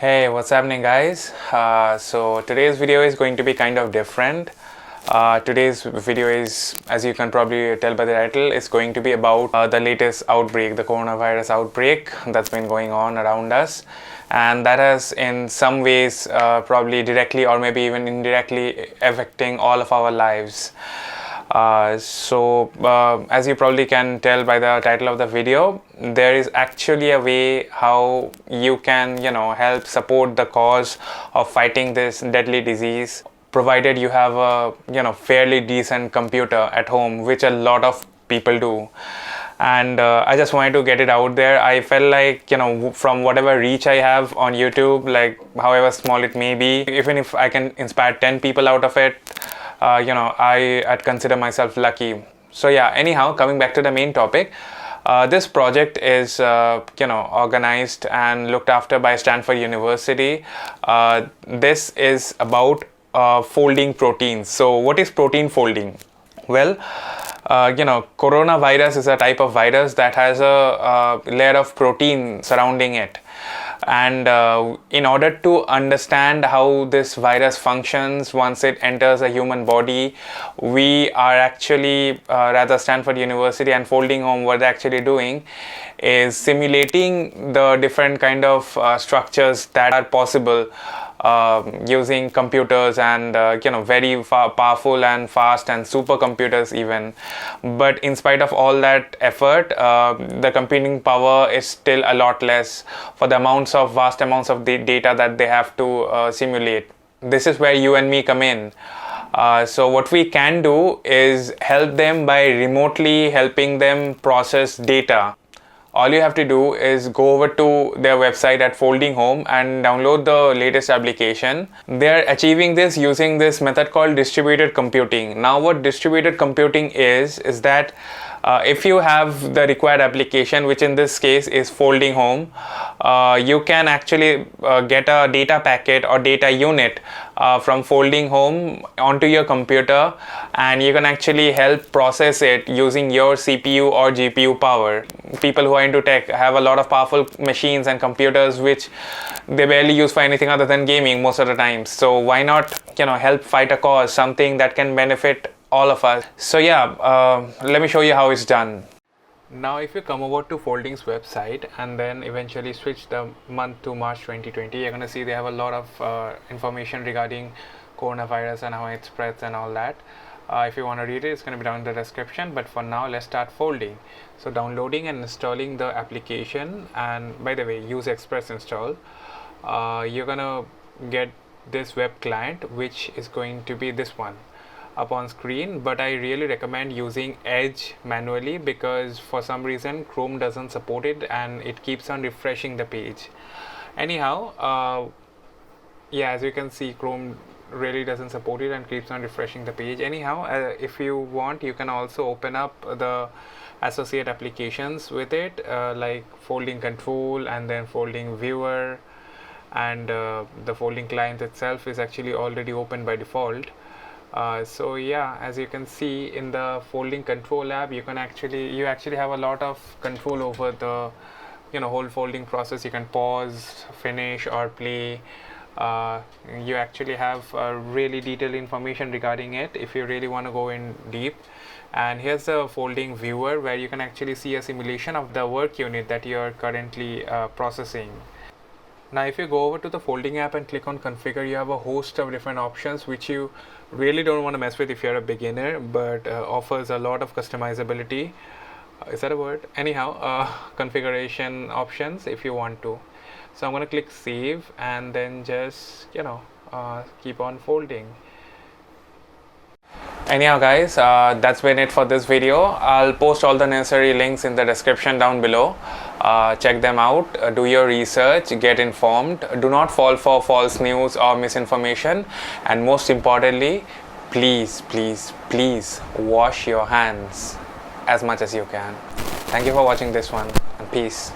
Hey, what's happening, guys? So today's video is going to be kind of different. Today's video is, as you can probably tell by the title, is going to be about the latest outbreak, the coronavirus outbreak that's been going on around us, and that has in some ways probably directly or maybe even indirectly affecting all of our lives. As you probably can tell by the title of the video, there is actually a way how you can, help support the cause of fighting this deadly disease, provided you have a, fairly decent computer at home, which a lot of people do. And I just wanted to get it out there. I felt like, from whatever reach I have on YouTube, like however small it may be, even if I can inspire 10 people out of it, I'd consider myself lucky. So yeah, anyhow, coming back to the main topic, this project is, organized and looked after by Stanford University. This is about folding proteins. So what is protein folding? Well, coronavirus is a type of virus that has a layer of protein surrounding it. And in order to understand how this virus functions once it enters a human body, we are actually, rather Stanford University and Folding Home, what they're actually doing is simulating the different kind of structures that are possible using computers and very powerful and fast and supercomputers even. But in spite of all that effort, the computing power is still a lot less for the vast amounts of the data that they have to simulate. This is where you and me come in. So what we can do is help them by remotely helping them process data. All you have to do is go over to their website at Folding Home and download the latest application. They are achieving this using this method called distributed computing. Now what distributed computing is that if you have the required application, which in this case is Folding Home, you can actually get a data packet or data unit from Folding Home onto your computer, and you can actually help process it using your CPU or GPU power. People who are into tech have a lot of powerful machines and computers which they barely use for anything other than gaming most of the time. So why not, help fight a cause, something that can benefit all of us. So yeah, let me show you how it's done. Now if you come over to Folding's website and then eventually switch the month to March 2020, you're going to see they have a lot of information regarding coronavirus and how it spreads and all that. If you want to read it, it's going to be down in the description, but for now let's start folding. So downloading and installing the application, and by the way, use Express install. You're going to get this web client, which is going to be this one up on screen, but I really recommend using Edge manually because for some reason Chrome doesn't support it and it keeps on refreshing the page. Anyhow, yeah, as you can see, Chrome really doesn't support it and keeps on refreshing the page. Anyhow, if you want, you can also open up the associate applications with it, like folding control and then folding viewer, and the folding client itself is actually already open by default. So yeah, as you can see in the folding control app, you actually have a lot of control over the whole folding process. You can pause, finish, or play. You actually have really detailed information regarding it if you really want to go in deep. And here's the folding viewer where you can actually see a simulation of the work unit that you are currently processing. Now if you go over to the folding app and click on configure, you have a host of different options which you really don't want to mess with if you're a beginner, but offers a lot of customizability. Is that a word? Anyhow, configuration options if you want to. So I'm going to click save and then just keep on folding. Anyhow guys, that's been it for this video. I'll post all the necessary links in the description down below. Check them out, do your research, get informed, do not fall for false news or misinformation, and most importantly, please wash your hands as much as you can. Thank you for watching this one, and peace.